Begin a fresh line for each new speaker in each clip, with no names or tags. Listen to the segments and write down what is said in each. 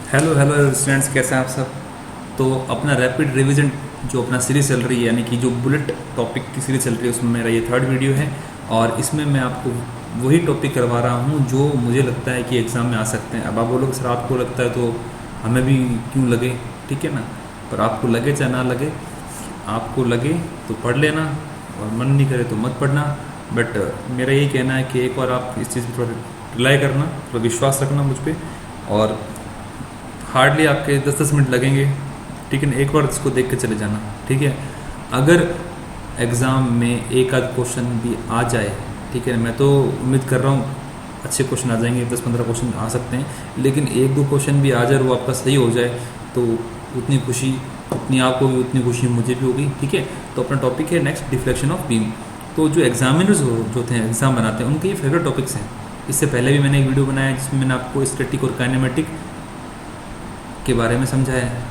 Hello hello students, कैसे हैं आप सब। तो अपना रैपिड रिवीजन जो अपना सीरीज़ चल रही है, यानी कि जो बुलेट टॉपिक की सीरीज़ चल रही है, उसमें मेरा ये थर्ड वीडियो है। और इसमें मैं आपको वही टॉपिक करवा रहा हूँ जो मुझे लगता है कि एग्ज़ाम में आ सकते हैं। अब आप बोलोगे सर आपको लगता है तो हमें भी क्यों लगे, ठीक है ना। पर आपको लगे चाहे ना लगे, आपको लगे तो पढ़ लेना और मन नहीं करे तो मत पढ़ना। बट मेरा यही कहना है कि एक बार आप इस चीज़ पर थोड़ा रिलाई करना, थोड़ा विश्वास रखना मुझ पर। और हार्डली आपके 10-10 मिनट लगेंगे, ठीक है ना। एक बार इसको देख के चले जाना, ठीक है। अगर एग्ज़ाम में एक आध क्वेश्चन भी आ जाए, ठीक है, मैं तो उम्मीद कर रहा हूँ अच्छे क्वेश्चन आ जाएंगे, 10-15 क्वेश्चन आ सकते हैं, लेकिन एक दो क्वेश्चन भी आ जाए और वो आपका सही हो जाए तो उतनी खुशी उतनी आपको भी, उतनी खुशी मुझे भी होगी, ठीक है। तो अपना टॉपिक है नेक्स्ट, डिफ्लेक्शन ऑफ बीम। तो जो एग्जामिनर्स जो थे, एग्ज़ाम बनाते हैं, उनके ये फेवरेट टॉपिक्स हैं। इससे पहले भी मैंने एक वीडियो बनाया जिसमें मैंने आपको स्टैटिक और काइनेमेटिक के बारे में समझाया है,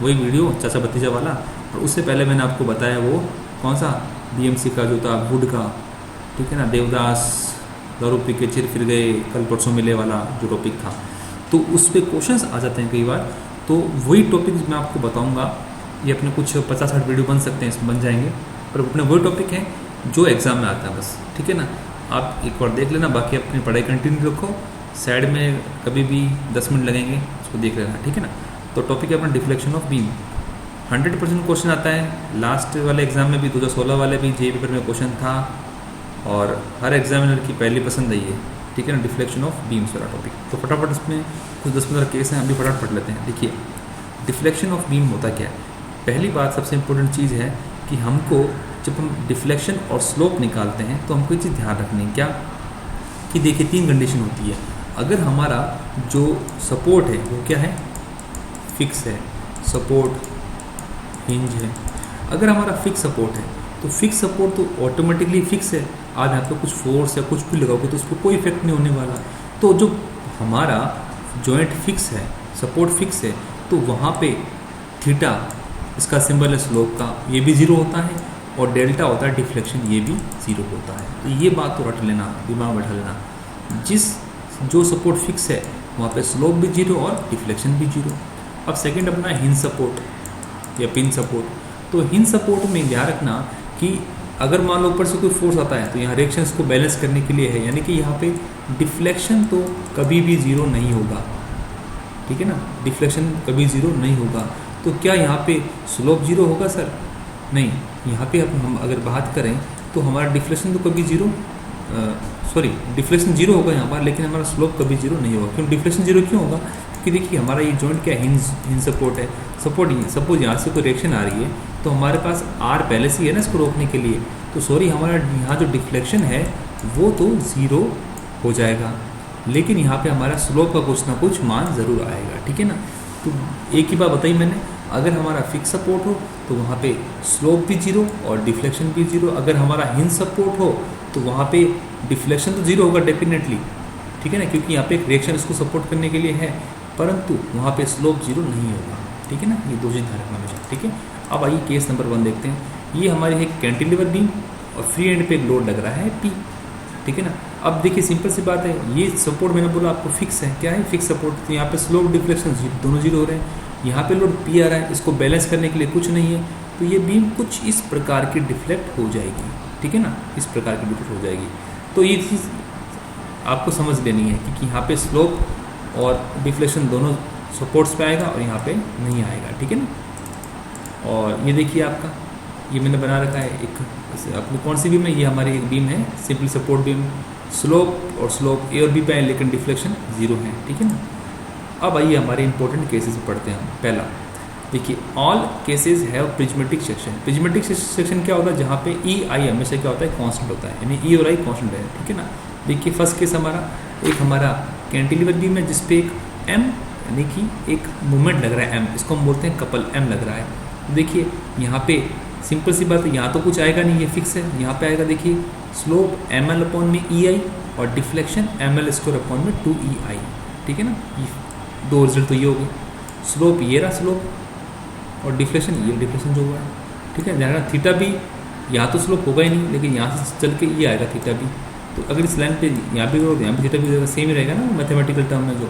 वही वीडियो चाचा भतीजा वाला। और उससे पहले मैंने आपको बताया वो कौन सा, बीएमसी का जो था, वुड का, ठीक है ना, देवदास दारू पी के चिर फिर गए कल परसों मिले वाला जो टॉपिक था। तो उस पर क्वेश्चंस आ जाते हैं कई बार। तो वही टॉपिक मैं आपको बताऊंगा। ये अपने कुछ 50-60 वीडियो बन सकते हैं, इसमें बन जाएंगे, पर अपने वही टॉपिक है जो एग्ज़ाम में आता है बस, ठीक है ना। आप एक बार देख लेना, बाकी अपनी पढ़ाई कंटिन्यू रखो। साइड में कभी भी 10 मिनट लगेंगे, उसको देख लेना, ठीक है ना। तो टॉपिक है अपना डिफ्लेक्शन ऑफ बीम। 100% क्वेश्चन आता है। लास्ट वाले एग्जाम में भी, 2016 वाले भी जेईई पेपर में क्वेश्चन था, और हर एग्जामिनर की पहली पसंद है ये, ठीक है ना, डिफ्लेक्शन ऑफ बीम्स वाला टॉपिक। तो फटाफट इसमें कुछ 10-15 केस हैं, अभी फटाफट पढ़ लेते हैं। देखिए, डिफ्लेक्शन ऑफ बीम होता क्या है। पहली बात, सबसे इंपॉर्टेंट चीज़ है कि हमको जब हम डिफ्लेक्शन और स्लोप निकालते हैं तो हमको ये चीज़ ध्यान रखनी है, क्या कि देखिए 3 कंडीशन होती है। अगर हमारा जो सपोर्ट है वो क्या है, फिक्स है, सपोर्ट हिंज है। अगर हमारा फिक्स सपोर्ट है तो फिक्स सपोर्ट तो ऑटोमेटिकली फिक्स है। आज यहाँ पे कुछ फोर्स या कुछ भी लगाओगे तो उस पर कोई इफेक्ट नहीं होने वाला। तो जो हमारा जॉइंट फिक्स है, सपोर्ट फिक्स है, तो वहाँ पे थीटा, इसका सिंबल है स्लोप का, ये भी ज़ीरो होता है, और डेल्टा होता है डिफ्लेक्शन, ये भी ज़ीरो होता है। तो ये बात तो रट लेना, दिमाग बैठा लेना। जो सपोर्ट फिक्स है वहाँ पे स्लोप भी जीरो और डिफ्लेक्शन भी जीरो। अब सेकंड अपना हिंज सपोर्ट या पिन सपोर्ट। तो हिंज सपोर्ट में ध्यान रखना कि अगर मान लो ऊपर से कोई फोर्स आता है तो यहाँ रिएक्शंस को बैलेंस करने के लिए है, यानी कि यहाँ पे डिफ्लेक्शन तो कभी भी ज़ीरो नहीं होगा, ठीक है ना। डिफ्लेक्शन कभी ज़ीरो नहीं होगा। तो क्या यहाँ पे स्लोप जीरो होगा सर? नहीं। यहाँ पे हम अगर बात करें तो हमारा डिफ्लेक्शन तो कभी ज़ीरो, डिफ्लेक्शन जीरो होगा यहाँ पर, लेकिन हमारा स्लोप कभी जीरो नहीं होगा। क्यों डिफ्लेक्शन जीरो क्यों होगा? क्योंकि देखिए हमारा ये जॉइंट क्या है, हिंज सपोर्ट है। सपोज यहाँ से कोई रिएक्शन आ रही है तो हमारे पास आर पहले से ही है ना इसको रोकने के लिए। तो हमारा यहाँ जो डिफ्लेक्शन है वो तो ज़ीरो हो जाएगा, लेकिन यहाँ पे हमारा स्लोप का कुछ ना कुछ मान ज़रूर आएगा, ठीक है ना। तो एक ही बात बताई मैंने, अगर हमारा फिक्स सपोर्ट हो तो वहाँ पे स्लोप भी जीरो और डिफ्लेक्शन भी जीरो। अगर हमारा हिंज सपोर्ट हो तो वहाँ पे डिफ्लेक्शन तो जीरो होगा डेफिनेटली, ठीक है ना, क्योंकि यहाँ पे एक रिएक्शन इसको सपोर्ट करने के लिए है, परंतु वहाँ पे स्लोप जीरो नहीं होगा, ठीक है ना। ये दो चीज़ ध्यान रखना हमेशा, ठीक है। अब आइए केस नंबर 1 देखते हैं। ये हमारी है कैंटिलीवर बीम और फ्री एंड पे एक लोड लग रहा है पी, ठीक है ना। अब देखिए सिंपल सी बात है, ये सपोर्ट मैंने बोला आपको फिक्स है, क्या है फिक्स सपोर्ट। तो यहाँ पे स्लोप डिफ्लेक्शन दोनों जीरो हो रहे हैं। यहाँ पे लोड पी आ रहा है, इसको बैलेंस करने के लिए कुछ नहीं है, तो ये बीम कुछ इस प्रकार की डिफ्लेक्ट हो जाएगी, ठीक है ना, इस प्रकार की डिफ्लेक्ट हो जाएगी। तो ये चीज़ आपको समझ लेनी है कि यहाँ पे स्लोप और डिफ्लेक्शन दोनों सपोर्ट्स पे आएगा और यहाँ पे नहीं आएगा, ठीक है ना। और ये देखिए आपका, ये मैंने बना रखा है एक अपनी कौन सी बीम है, ये हमारी एक बीम है सिंपल सपोर्ट बीम। स्लोप ए और बी पे है, लेकिन डिफ्लेक्शन जीरो है, ठीक है ना। अब आइए हमारे इंपॉर्टेंट केसेस पढ़ते हैं हम। पहला देखिए, all cases have prismatic section. Prismatic section क्या होता है? जहाँ पे ई आई हमेशा क्या होता है, कांस्टेंट होता है, यानी ई और आई कांस्टेंट है, ठीक है ना। देखिए फर्स्ट केस हमारा कैंटिलीवर बीम है जिसपे एक एम यानी कि एक मूवमेंट लग रहा है एम, इसको हम बोलते हैं कपल एम लग रहा है। देखिए यहाँ पे सिंपल सी बात है, यहाँ तो कुछ आएगा नहीं, ये फिक्स है। यहाँ पे आएगा देखिए स्लोप एम एल अपॉन में ई आई और deflection M L square upon में 2EI, ठीक है ना। ये दो रिजल्ट तो ये हो गए। स्लोप ये रहा स्लोप, और डिफ्लेक्शन ये डिफ्लेक्शन जो हुआ है, ठीक है। ध्यान थीटा भी यहाँ तो स्लोप होगा ही नहीं, लेकिन यहाँ से चल के ये आएगा थीटा भी। तो अगर इस लाइन पे यहाँ भी थीटा भी सेम ही रहेगा ना मैथमेटिकल टर्म में जो।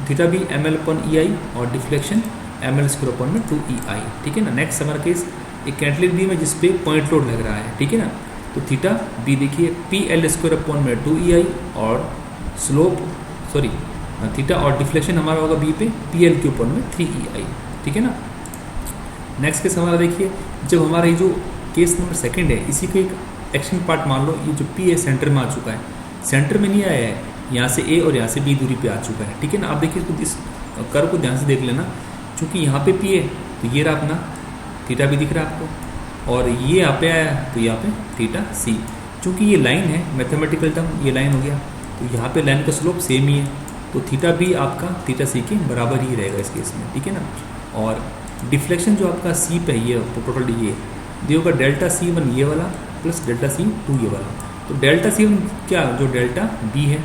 थीटा भी M L upon E I और deflection M L square upon में 2EI, ठीक है ना। नेक्स्ट हमारा केस एक कैंटिलीवर बीम है जिसपे पॉइंट लोड लग रहा है, ठीक है ना। तो थीटा बी देखिए पी एल स्क्वायर अपॉन में 2EI और स्लोप सॉरी थीटा और डिफ्लेक्शन हमारा होगा बी पे पी एल के ऊपर में 3EI, ठीक है ना। नेक्स्ट केस हमारा देखिए जब हमारा ये जो केस नंबर सेकंड है इसी को एक एक्शन पार्ट मान लो, ये जो पी है सेंटर में आ चुका है, सेंटर में नहीं आया है, यहाँ से ए और यहाँ से बी दूरी पे आ चुका है, ठीक है ना। आप देखिए इसको इस कर्व को ध्यान से देख लेना, क्योंकि यहाँ पे पी है तो ये रहा अपना थीटा भी दिख रहा है आपको, और ये यहाँ पे आया तो यहाँ पे थीटा सी, चूँकि ये लाइन है मैथमेटिकल टर्म, ये लाइन हो गया तो यहाँ पे लाइन का स्लोप सेम ही है, तो थीटा भी आपका थीटा सी के बराबर ही रहेगा इस केस में, ठीक है ना। और डिफ्लेक्शन जो आपका सी पे ये टोटल ये होगा डेल्टा C1 ये वाला प्लस डेल्टा C2 ये वाला। तो डेल्टा C1 क्या जो डेल्टा बी है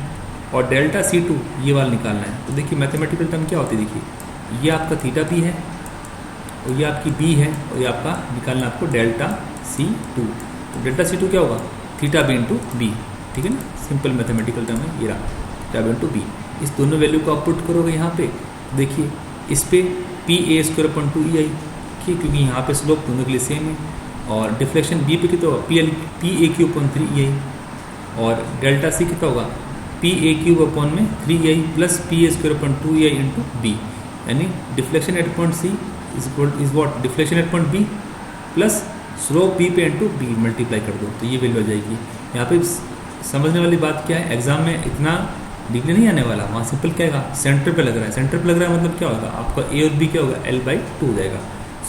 और डेल्टा C2 ये वाला निकालना है। तो देखिए मैथमेटिकल टर्म क्या होती है, देखिए ये आपका थीटा बी है और ये आपकी बी है और ये आपका निकालना आपको डेल्टा C2। तो डेल्टा C2 क्या होगा थीटा बी इंटू बी, ठीक है ना। सिंपल मैथमेटिकल टर्म है ये रहा थीटा बी इंटू बी। इस दोनों वैल्यू को आप पुट करोगे यहाँ पे, देखिए इस पे P A square upon 2EI, ठीक, क्योंकि यहाँ पे स्लोप दोनों के लिए सेम है, और डिफ्लेक्शन बी पे कितना होगा P A cube upon 3EI, और डेल्टा सी कितना होगा पी ए क्यूब अपॉन में 3EI plus P A square upon 2EI into B, यानी deflection at point C is what deflection at point B plus slope B पे into B multiply कर दो तो ये value आ जाएगी। यहाँ पे समझने वाली बात क्या है, एग्जाम में इतना डिग्री नहीं आने वाला, वहाँ सिंपल क्या है सेंटर पे लग रहा है, सेंटर पे लग रहा है मतलब क्या होगा आपका ए और बी क्या होगा L/2 हो जाएगा।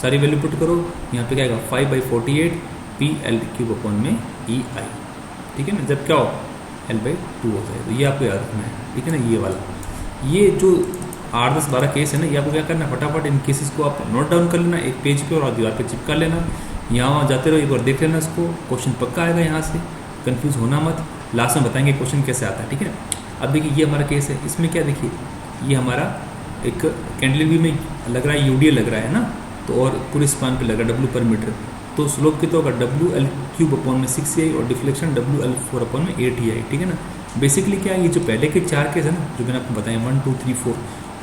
सारी वैल्यू पुट करो, यहाँ पे क्या आएगा 5/48 पी एल क्यूब अपॉन में EI, ठीक है ना। जब क्या हो L/2 हो जाए, तो ये आपको याद रखना है, ठीक है ना। ये वाला ये जो 8, 10, 12 केस है ना, ये आपको क्या करना है फटाफट इन केसेस को आप नोट डाउन कर लेना एक पेज पे और दीवार पे चिपका लेना, यहाँ वहाँ जाते रहो एक बार देख लेना इसको, क्वेश्चन पक्का आएगा यहाँ से, कन्फ्यूज़ होना मत, लास्ट में बताएंगे क्वेश्चन कैसे आता है, ठीक है। अब देखिए ये हमारा केस है, इसमें क्या देखिए ये हमारा एक कैंटिलीवर में लग रहा है UDL लग रहा है ना, तो और पूरे स्पान पे लगा W पर मीटर, तो स्लोप कितना होगा WL क्यूब अपॉन में 6EI और डिफ्लेक्शन WL4 अपॉन में 8EI, ठीक है ना। बेसिकली क्या है ये जो पहले के 4 केस है ना जो मैंने आपको बताया 1, 2, 3, 4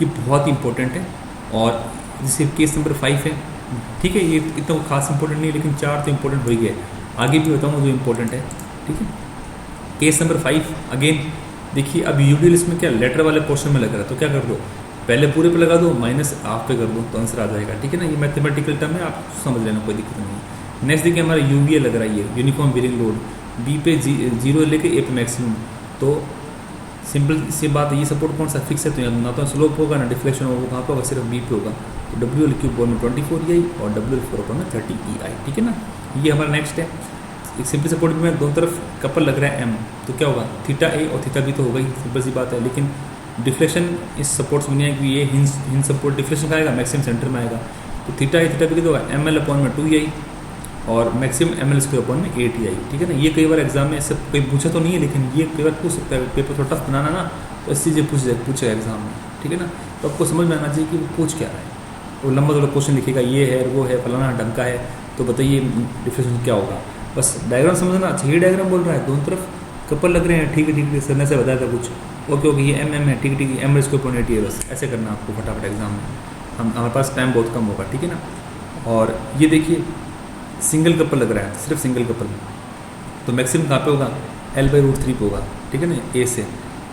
ये बहुत इंपॉर्टेंट है, और जैसे केस नंबर 5 है, ठीक है, ये इतना खास इंपॉर्टेंट नहीं है लेकिन 4 तो इंपॉर्टेंट हो ही गया, आगे भी बताऊँगा जो इंपॉर्टेंट है, ठीक है। केस नंबर 5 अगेन देखिए, अब UDL इसमें क्या लेटर वाले पोर्शन में लग रहा है, तो क्या कर दो पहले पूरे पे लगा दो माइनस हाफ पे कर दो तो आंसर आ जाएगा, ठीक है ना। ये मैथमेटिकल टर्म है, आप समझ लेना, कोई दिक्कत नहीं है। नेक्स्ट देखिए हमारा UVA लग रहा है, ये यूनिफॉर्म बेरिंग लोड बी पे 0 लेके ए पे मैक्सिमम, तो सिंपल सी बात है, ये सपोर्ट कौन सा फिक्स है, तो यहाँ ना तो स्लोप होगा ना डिफ्लेक्शन होगा, कहाँ पे होगा सिर्फ बी पे होगा, तो WL क्यूब में 24EI और WL4 में 30EI, ठीक है ना। ये हमारा नेक्स्ट है एक सिंपल सपोर्ट में दोनों तरफ कपल लग रहा है M, तो क्या होगा थीटा ए और थीटा बी तो होगा ही, सिंपल सी बात है, लेकिन डिफ्लेक्शन इस सपोर्ट्स में नहीं है कि ये हिंज सपोर्ट डिफ्लेक्शन का आएगा मैक्सिमम सेंटर में आएगा, तो थीटा ए थीटा बी कितना होगा ML अपॉन में 2EI और मैक्सिमम ML स्क्वायर अपॉन में 8EI, ठीक है ना। ये कई बार एग्जाम में सब कोई पूछा तो नहीं है लेकिन ये कई बार पूछ सकता है, पेपर थोड़ा टफ बनाना ना तो इस चीज़ें पूछेगा एग्जाम में, ठीक है ना। तो आपको समझ में आना चाहिए कि वो पूछ क्या रहा है, वो लंबा थोड़ा क्वेश्चन लिखेगा ये है वो है फलाना ढंग का है, तो बताइए डिफ्लेक्शन क्या होगा, बस डायग्राम समझना। अच्छा ये डायग्राम बोल रहा है दोनों तरफ कपल लग रहे हैं, ठीक है सर ने से बताया था कुछ, ओके ये MM है, ठीक है ML स्क्वायर अपॉन 8 है, बस ऐसे करना आपको फटाफट एग्जाम में, हमारे पास टाइम बहुत कम होगा, ठीक है ना। और ये देखिए सिंगल कपल लग रहा है, सिर्फ सिंगल कपल, तो मैक्सिमम कहाँ पे होगा L/√3 पे होगा, ठीक है ना, ए से,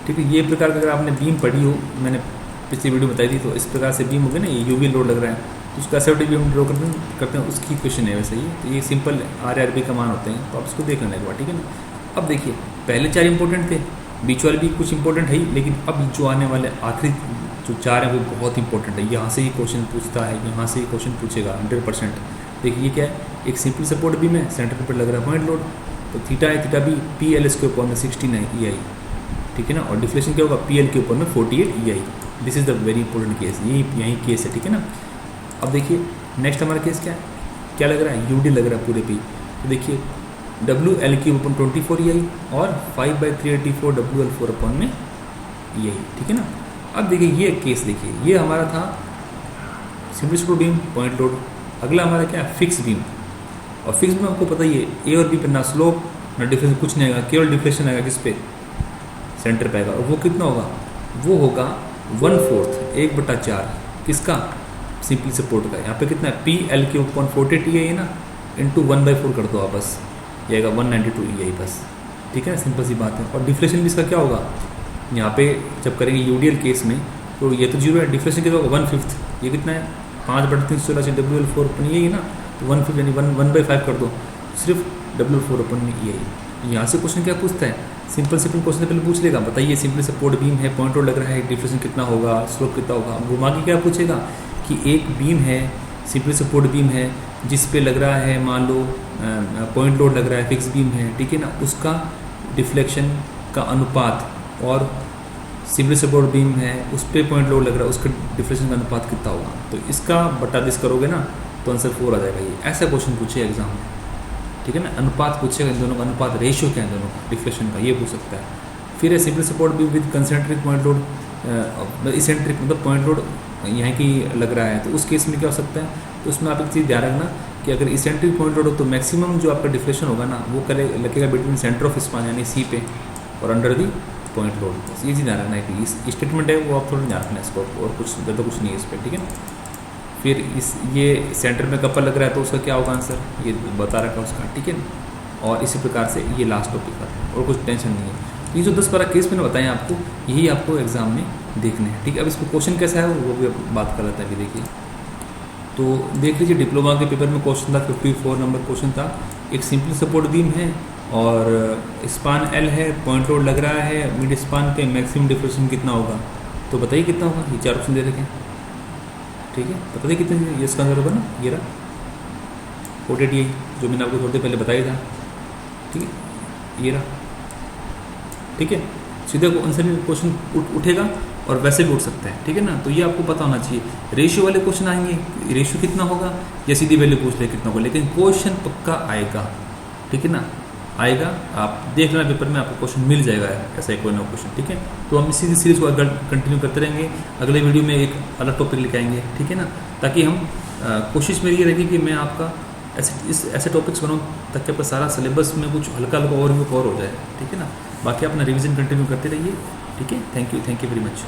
ठीक है। ये प्रकार का अगर आपने बीम पढ़ी हो, मैंने पिछली वीडियो बताई थी, तो इस प्रकार से बीम हो गया ना, ये UV लोड लग रहा है, तो उसका एसएफटी भी हम ड्रॉ करते हैं, उसकी क्वेश्चन है वैसे ही, तो ये सिंपल RRB का मान होते हैं, तो आप उसको देख लेना एक बार, ठीक है ना। अब देखिए पहले 4 इंपॉर्टेंट थे, बीच वाले भी कुछ इंपॉर्टेंट है ही, लेकिन अब जो आने वाले आखिरी जो 4 हैं वो बहुत इंपॉर्टेंट है, यहाँ से ही क्वेश्चन पूछता है, यहाँ से ही क्वेश्चन पूछेगा 100%। देखिए ये क्या है, एक सिंपल सपोर्ट बीम है, सेंटर पे लग रहा है पॉइंट लोड, तो थीटा है theta B PL square upon में 16EI, ठीक है ना, और डिफ्लेक्शन क्या होगा PL के ऊपर में 48EI। This is the very important case, यही केस है, ठीक है ना। अब देखिए नेक्स्ट हमारा केस क्या लग रहा है, UD लग रहा है पूरे पे, तो देखिए WL क्यूब अपॉन 24EI और 5/384 WL4 अपॉन में EI, ठीक है ना। अब देखिए ये केस देखिए, ये हमारा था simple support beam point load, अगला हमारा क्या है फिक्स बीम, और फिक्स बीम आपको पता ही है ए और बी पर ना स्लोप ना डिफ्लेक्शन कुछ नहीं आएगा, केवल डिफ्लेक्शन आएगा किस पे सेंटर पे आएगा, और वो कितना होगा, वो होगा 1/4 1/4 किसका, सिंपली सपोर्ट का। यहाँ पे कितना है, P L Q upon 40 T है ना, इंटू 1/4 कर दो आप, बस ये आएगा 192 ई आई बस। ठीक है, सिंपल सी बात है। और डिफ्लेशन भी इसका क्या होगा, यहाँ पे जब करेंगे यूडीएल केस में तो ये तो 0 है, डिफ्लेशन कितना होगा 1/5, ये कितना है 5/316 से WL4 अपन ये ही ना, तो 1/5 यानी 1/5 कर दो, सिर्फ WL4 अपन ई आई। यहाँ से क्वेश्चन क्या पूछता है, सिंपल क्वेश्चन से पहले पूछ लेगा, बताइए सिंपली सपोर्ट बीम है, पॉइंट लोड लग रहा है, डिफ्लेशन कितना होगा, स्लोप कितना होगा। घुमा के क्या पूछेगा कि एक बीम है, सिंपली सपोर्ट बीम है, जिस पे लग रहा है मान लो पॉइंट लोड लग रहा है, फिक्स बीम है, ठीक है ना, उसका डिफ्लेक्शन का अनुपात, और सिंपली सपोर्ट बीम है उस पर पॉइंट लोड लग रहा है, उसका डिफ्लेक्शन का अनुपात कितना होगा। तो इसका बटा 10 करोगे ना तो आंसर 4 आ जाएगा। ये ऐसा क्वेश्चन पूछे एग्जाम में, ठीक है ना, अनुपात पूछेगा इन दोनों का, अनुपात रेशियो क्या है दोनों का डिफ्लेक्शन का, ये पूछ सकता है। फिर है simply support beam with concentric point load, eccentric मतलब पॉइंट लोड यहाँ की लग रहा है, तो उस केस में क्या हो सकता है, तो उसमें आप एक चीज़ ध्यान रखना कि अगर इसेंट्रिक पॉइंट लोड हो तो मैक्सिमम जो आपका डिफ्लेक्शन होगा ना वो लगेगा बिटवीन सेंटर ऑफ स्पान यानी सी पे और अंडर दी पॉइंट लोड। बस ये चीज़ ध्यान रखना है कि इस स्टेटमेंट है वो आप थोड़ा ध्यान रखना है इसको, और कुछ ज़्यादा कुछ नहीं है इस पर, ठीक है। फिर ये सेंटर में कपल लग रहा है तो उसका क्या होगा आंसर, ये बता रखा है उसका, ठीक है। और इसी प्रकार से ये लास्ट टॉपिक का है और कुछ टेंशन नहीं है। ये जो 10-12 केस मैंने बताए आपको, यही आपको एग्जाम में देखने हैं, ठीक है। अब इसको क्वेश्चन कैसा है वो भी बात कर लेते हैं अभी, देखिए। तो देख लीजिए डिप्लोमा के पेपर में क्वेश्चन था, 54 नंबर क्वेश्चन था। एक सिंपल सपोर्ट बीम है और स्पान एल है, पॉइंट लोड लग रहा है, मिड स्पान पे मैक्सिमम डिफ्लेक्शन कितना होगा, तो बताइए कितना होगा। ये 4 ऑप्शन दे रखे हैं, ठीक है, तो बताइए कितना, ये इसका आंसर होगा ना, ये रहा 48 जो मैंने आपको थोड़ी देर पहले बताया था, ठीक है, ये रहा, ठीक है। सीधे आंसर क्वेश्चन उठेगा और वैसे भी उठ सकता है, ठीक है ना। तो ये आपको पता होना चाहिए। रेशियो वाले क्वेश्चन आएंगे, रेशियो कितना होगा या सीधी वैल्यू पूछ ले कितना होगा, लेकिन क्वेश्चन पक्का आएगा, ठीक है ना, आएगा। आप देख लेना पेपर में आपको क्वेश्चन मिल जाएगा ऐसा एक कोई ना क्वेश्चन, ठीक है। तो हम इसी सीरीज को कंटिन्यू करते रहेंगे, अगले वीडियो में एक अलग टॉपिक लेके आएंगे, ठीक है ना, ताकि हम कोशिश मेरी ये रहेगी कि मैं आपका ऐसे टॉपिक्स बनाऊँ ताकि आपका सारा सिलेबस में कुछ हल्का हल्का और भी कवर हो जाए, ठीक है ना। बाकी अपना रिवीजन कंटिन्यू करते रहिए, ठीक है। Thank you very much.